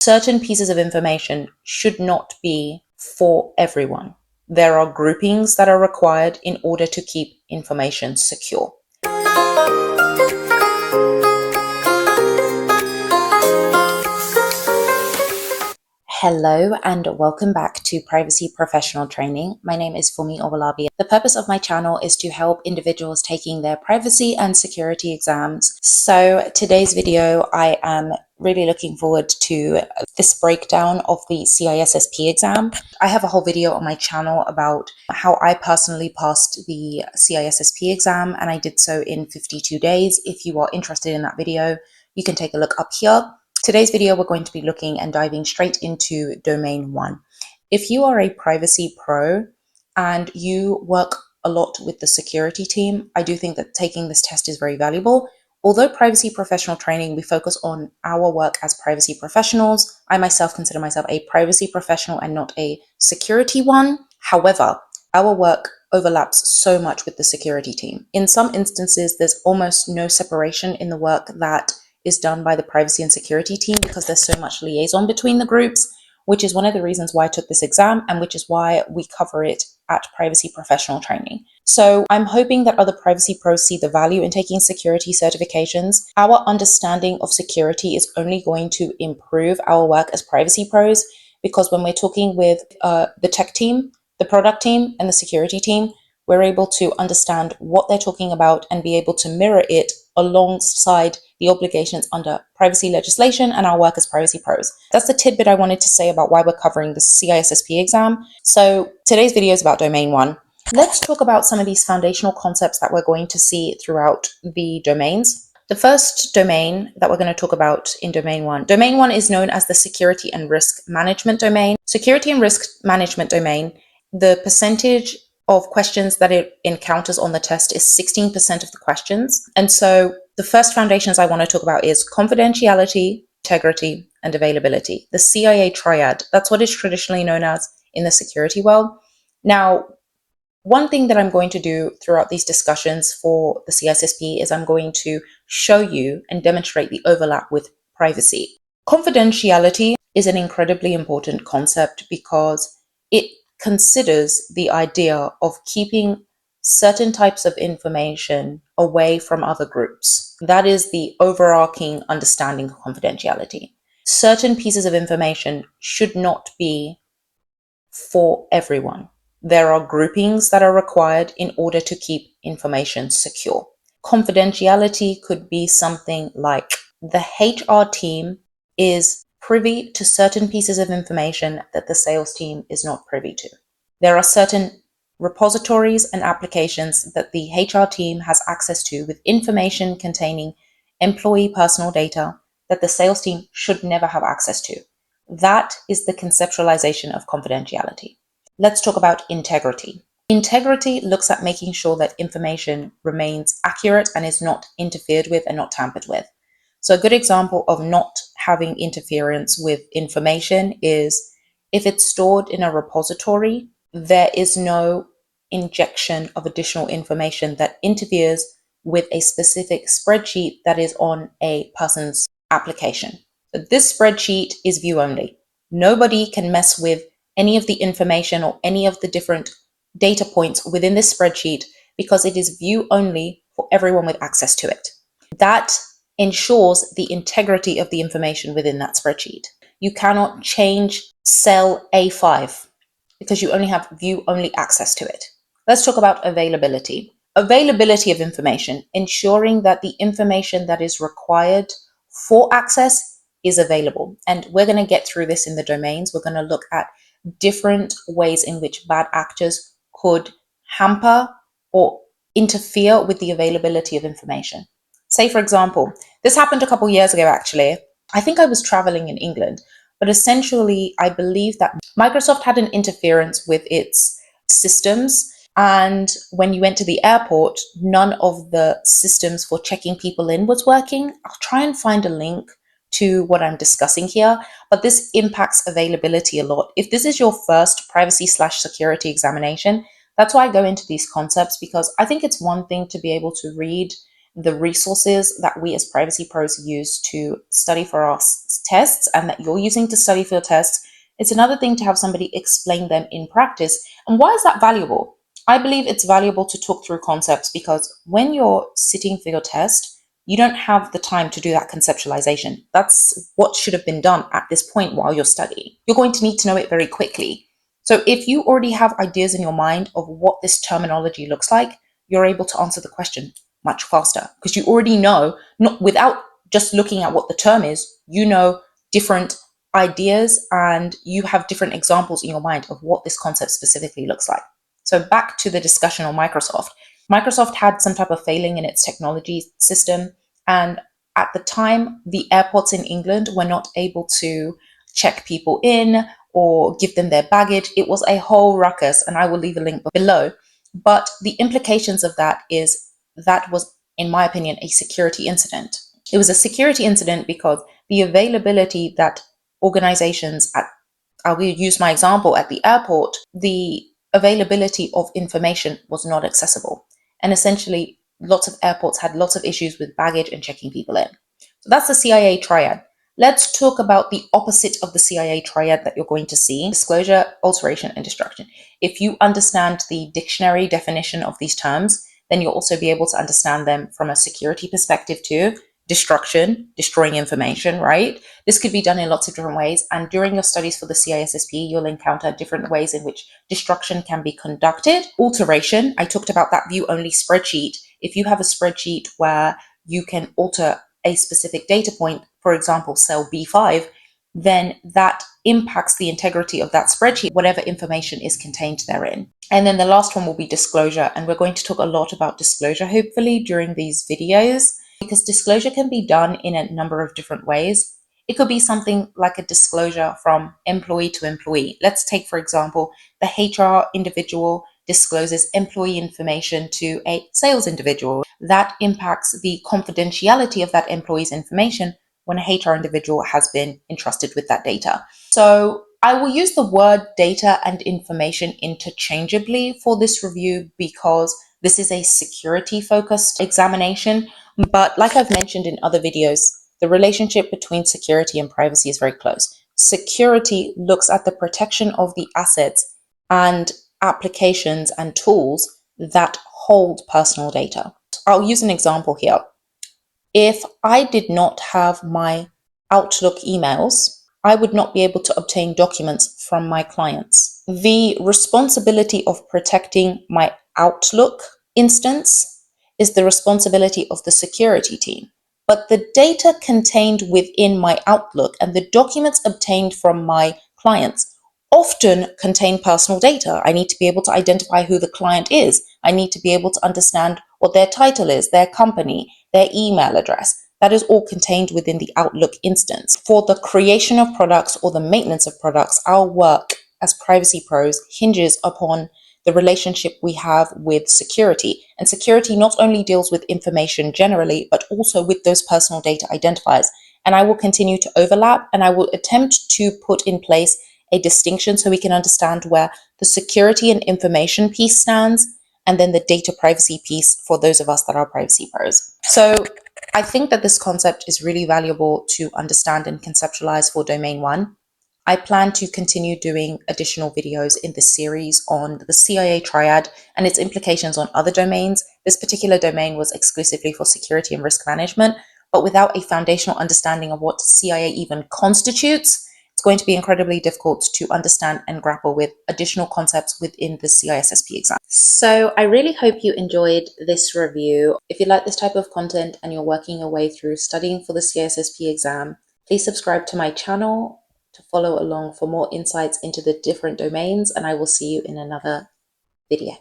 Certain pieces of information should not be for everyone. There are groupings that are required in order to keep information secure. Hello and welcome back to Privacy Professional Training. My name is Fumi Obalabi. The purpose of my channel is to help individuals taking their privacy and security exams. So today's video, I am really looking forward to this breakdown of the CISSP exam. I have a whole video on my channel about how I personally passed the CISSP exam, and I did so in 52 days. If you are interested in that video, you can take a look up here. Today's video, we're going to be looking and diving straight into domain 1. If you are a privacy pro and you work a lot with the security team, I do think that taking this test is very valuable. Although privacy professional training, we focus on our work as privacy professionals. I myself consider myself a privacy professional and not a security one. However, our work overlaps so much with the security team. In some instances, there's almost no separation in the work that is done by the privacy and security team because there's so much liaison between the groups, which is one of the reasons why I took this exam and which is why we cover it at Privacy Professional Training. So I'm hoping that other privacy pros see the value in taking security certifications. Our understanding of security is only going to improve our work as privacy pros, because when we're talking with the tech team, the product team, and the security team, we're able to understand what they're talking about and be able to mirror it alongside the obligations under privacy legislation and our work as privacy pros. That's the tidbit I wanted to say about why we're covering the CISSP exam. So today's video is about domain 1. Let's talk about some of these foundational concepts that we're going to see throughout the domains. The first domain that we're going to talk about in domain 1. Domain 1 is known as the security and risk management domain. Security and risk management domain, the percentage of questions that it encounters on the test is 16% of the questions. And so the first foundations I want to talk about is confidentiality, integrity, and availability. The CIA Triad, that's what it's traditionally known as in the security world. Now, one thing that I'm going to do throughout these discussions for the CISSP is I'm going to show you and demonstrate the overlap with privacy. Confidentiality is an incredibly important concept because it considers the idea of keeping certain types of information away from other groups. That is the overarching understanding of confidentiality. Certain pieces of information should not be for everyone. There are groupings that are required in order to keep information secure. Confidentiality could be something like the HR team is privy to certain pieces of information that the sales team is not privy to. There are certain repositories and applications that the HR team has access to with information containing employee personal data that the sales team should never have access to. That is the conceptualization of confidentiality. Let's talk about integrity. Integrity looks at making sure that information remains accurate and is not interfered with and not tampered with. So a good example of not having interference with information is if it's stored in a repository, there is no injection of additional information that interferes with a specific spreadsheet that is on a person's application. So this spreadsheet is view only. Nobody can mess with any of the information or any of the different data points within this spreadsheet because it is view only for everyone with access to it. That ensures the integrity of the information within that spreadsheet. You cannot change cell A5 because you only have view-only access to it. Let's talk about availability. Availability of information, ensuring that the information that is required for access is available. And we're going to get through this in the domains. We're going to look at different ways in which bad actors could hamper or interfere with the availability of information. Say, for example, this happened a couple years ago, actually. I think I was traveling in England, but essentially, I believe that Microsoft had an interference with its systems. And when you went to the airport, none of the systems for checking people in was working. I'll try and find a link to what I'm discussing here, but this impacts availability a lot. If this is your first privacy/security examination, that's why I go into these concepts, because I think it's one thing to be able to read the resources that we as privacy pros use to study for our tests and that you're using to study for your tests, it's another thing to have somebody explain them in practice. And why is that valuable? I believe it's valuable to talk through concepts because when you're sitting for your test, you don't have the time to do that conceptualization. That's what should have been done at this point while you're studying. You're going to need to know it very quickly. So if you already have ideas in your mind of what this terminology looks like, you're able to answer the question much faster because you already know, not without just looking at what the term is, you know different ideas and you have different examples in your mind of what this concept specifically looks like. So back to the discussion on Microsoft. Microsoft had some type of failing in its technology system, and at the time, the airports in England were not able to check people in or give them their baggage. It was a whole ruckus, and I will leave a link below. But the implications of that is that was, in my opinion, a security incident. It was a security incident because the availability that organizations at, I will use my example at the airport, the availability of information was not accessible. And essentially, lots of airports had lots of issues with baggage and checking people in. So that's the CIA Triad. Let's talk about the opposite of the CIA Triad that you're going to see: disclosure, alteration, and destruction. If you understand the dictionary definition of these terms, then you'll also be able to understand them from a security perspective too. Destruction, destroying information, right? This could be done in lots of different ways. And during your studies for the CISSP, you'll encounter different ways in which destruction can be conducted. Alteration, I talked about that view-only spreadsheet. If you have a spreadsheet where you can alter a specific data point, for example, cell B5, then that impacts the integrity of that spreadsheet, whatever information is contained therein. And then the last one will be disclosure. And we're going to talk a lot about disclosure, hopefully, during these videos, because disclosure can be done in a number of different ways. It could be something like a disclosure from employee to employee. Let's take, for example, the HR individual discloses employee information to a sales individual. That impacts the confidentiality of that employee's information when a HR individual has been entrusted with that data. So I will use the word data and information interchangeably for this review because this is a security-focused examination. But like I've mentioned in other videos, the relationship between security and privacy is very close. Security looks at the protection of the assets and applications and tools that hold personal data. I'll use an example here. If I did not have my Outlook emails, I would not be able to obtain documents from my clients. The responsibility of protecting my Outlook instance is the responsibility of the security team. But the data contained within my Outlook and the documents obtained from my clients often contain personal data. I need to be able to identify who the client is. I need to be able to understand what their title is, their company, their email address. That is all contained within the Outlook instance. For the creation of products or the maintenance of products, our work as privacy pros hinges upon the relationship we have with security. And security not only deals with information generally, but also with those personal data identifiers. And I will continue to overlap and I will attempt to put in place a distinction so we can understand where the security and information piece stands and then the data privacy piece for those of us that are privacy pros. So I think that this concept is really valuable to understand and conceptualize for domain one. I plan to continue doing additional videos in this series on the CIA Triad and its implications on other domains. This particular domain was exclusively for security and risk management, but without a foundational understanding of what CIA even constitutes, it's going to be incredibly difficult to understand and grapple with additional concepts within the CISSP exam. So I really hope you enjoyed this review. If you like this type of content and you're working your way through studying for the CISSP exam, please subscribe to my channel to follow along for more insights into the different domains, and I will see you in another video.